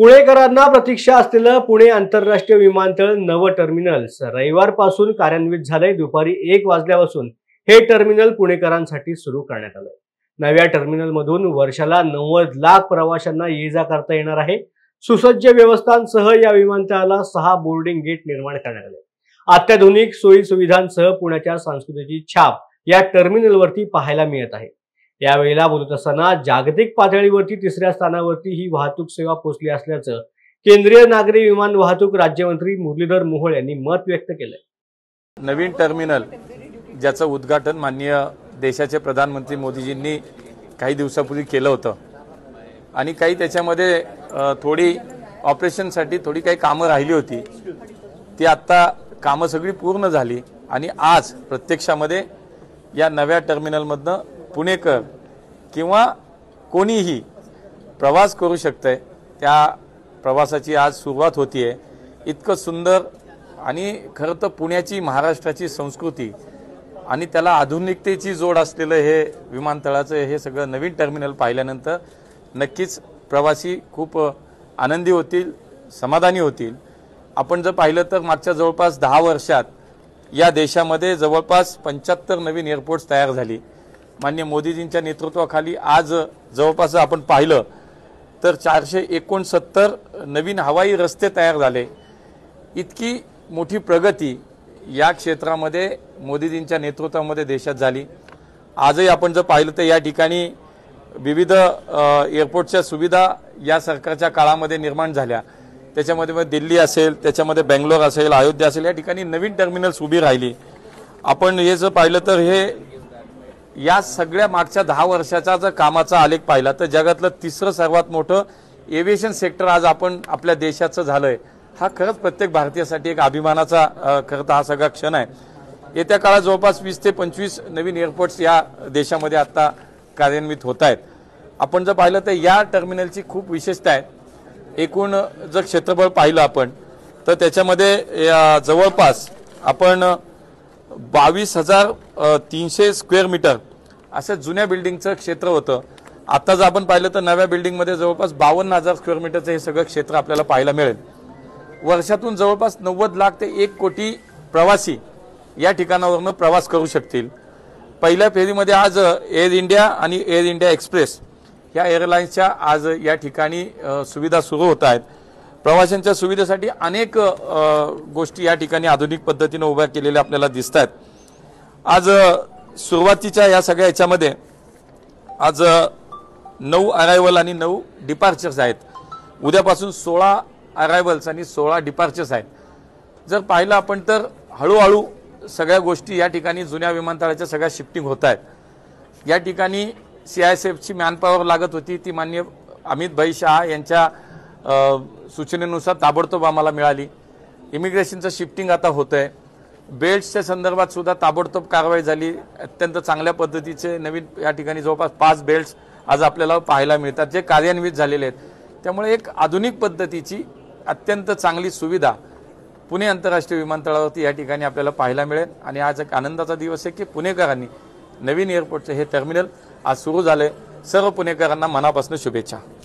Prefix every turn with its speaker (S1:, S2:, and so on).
S1: पुणेकरांना प्रतीक्षा असलेलं पुणे आंतरराष्ट्रीय विमानतळ नवं टर्मिनल रविवारपासून कार्यान्वित झालंय। दुपारी 1 वाजल्यापासून हे टर्मिनल पुणेकरांसाठी सुरू करण्यात आलंय। नव्या टर्मिनलमधून वर्षाला 90 लाख प्रवाशांना ये-जा करता येणार आहे। सुसज्ज व्यवस्थांसह या विमानतळाला 6 बोर्डिंग गेट निर्माण करण्यात आले। अत्याधुनिक सोयी सुविधांसह पुण्याच्या संस्कृतीची छाप या टर्मिनलवरती पाहायला मिळत आहे। यावेळेला बोलत असताना जागतिक पातळीवरती 3ऱ्या स्थानावरती ही वाहतूक सेवा पोहोचली असल्याचं केंद्रीय नागरी विमान वाहतूक राज्यमंत्री मुरलीधर मोहोळ यांनी मत व्यक्त केलंय।
S2: नवीन टर्मिनल ज्याचं उद्घाटन माननीय देशाचे प्रधानमंत्री मोदीजींनी काही दिवसापूर्वी केलं होतं आणि काही त्याच्यामध्ये थोडी ऑपरेशनसाठी थोडी काही कामं राहिली होती, ती आता कामं सगळी पूर्ण झाली आणि आज प्रत्यक्षामध्ये या नव्या टर्मिनलमधनं पुणेकर किंवा कोणीही प्रवास करू शकते। त्या प्रवासाची आज सुरुवात होतीये। इतकं सुंदर आणि खरं तर पुण्याची महाराष्ट्राची संस्कृती आणि त्याला आधुनिकतेची जोड असलेलं हे विमानतळाचं हे सगळं नवीन टर्मिनल पाहिल्यानंतर नक्कीच प्रवासी खूप आनंदी होतील, समाधानी होतील। आपण जर पाहिलं तर मागच्या जवळपास 10 वर्षात या देशामध्ये जवळपास 75 नवीन एअरपोर्ट्स तयार झाली। माननीय मोदीजींच्या नेतृत्वाखाली आज जवळपास आपण पाहिलं तर 469 नवीन हवाई रस्ते तयार झाले। इतकी मोठी प्रगती या क्षेत्रामध्ये मोदीजींच्या नेतृत्वामध्ये देशात झाली। आजही आपण जर पाहिलं तर या ठिकाणी विविध एअरपोर्टच्या सुविधा या सरकारच्या काळामध्ये निर्माण झाल्या। त्याच्यामध्ये दिल्ली असेल, त्याच्यामध्ये बेंगलोर असेल, अयोध्या असेल, या ठिकाणी नवीन टर्मिनल्स उभी राहिली। आपण हे जर पाहिलं तर हे या सगळ्या मागच्या 10 वर्षाचा जर कामाचा आलेख पाहिला तर जगातलं 3रं सर्वात मोठं एव्हिएशन सेक्टर आज आपण आपल्या देशाचं झालंय। हा खरंच प्रत्येक भारतीयासाठी एक अभिमानाचा खरं हा सगळा क्षण आहे। येत्या काळात जवळपास 20 ते 25 नवीन एअरपोर्ट्स या देशामध्ये आता कार्यान्वित होत आहेत। आपण जर पाहिलं तर या टर्मिनलची खूप विशेषता आहे। एकूण जर क्षेत्रफळ पाहिलं आपण तर त्याच्यामध्ये जवळपास आपण 22,300 स्क्वेअर मीटर असं जुन्या बिल्डिंगचं क्षेत्र होतं। आता जर आपण पाहिलं तर नव्या बिल्डिंगमध्ये जवळपास 52,000 स्क्वेअर मीटरचं हे सगळं क्षेत्र आपल्याला पाहायला मिळेल। वर्षातून जवळपास 90 लाख ते 1 कोटी प्रवासी या ठिकाणावरून प्रवास करू शकतील। पहिल्या फेरीमध्ये आज एअर इंडिया आणि एअर इंडिया एक्सप्रेस या एअरलाइन्सच्या आज या ठिकाणी सुविधा सुरू होत आहेत। प्रवाशांच्या सुविधेसाठी अनेक गोष्टी या ठिकाणी आधुनिक पद्धतीने उभ्या केलेल्या आपल्याला दिसतात। आज सुरुवातीच्या या सगळ्या याच्यामध्ये आज 9 अरायव्हल आणि 9 डिपार्चर्स आहेत। उद्यापासून 16 अरायव्हल्स आणि 16 डिपार्चर्स आहेत। जर पाहिलं आपण तर हळूहळू सगळ्या गोष्टी या ठिकाणी जुन्या विमानतळाच्या सगळ्या शिफ्टिंग होत आहेत। या ठिकाणी CISFची मॅनपॉवर लागत होती, ती माननीय अमित भाई शाह यांच्या सूचनेनुसार ताबडतोब आम्हाला मिळाली। इमिग्रेशनचं शिफ्टिंग आता होतंय। बेल्ट्सच्या संदर्भात सुद्धा ताबडतोब कारवाई झाली। अत्यंत चांगल्या पद्धतीचे नवीन या ठिकाणी जवळपास 5 बेल्ट्स आज आपल्याला पाहायला मिळतात जे कार्यान्वित झालेले आहेत। त्यामुळे एक आधुनिक पद्धतीची अत्यंत चांगली सुविधा पुणे आंतरराष्ट्रीय विमानतळावरती या ठिकाणी आपल्याला पाहायला मिळेल आणि आज एक आनंदाचा दिवस आहे की पुणेकरांनी नवीन एअरपोर्टचं हे टर्मिनल आज सुरू झालंय। सर्व पुणेकरांना मनापासून शुभेच्छा।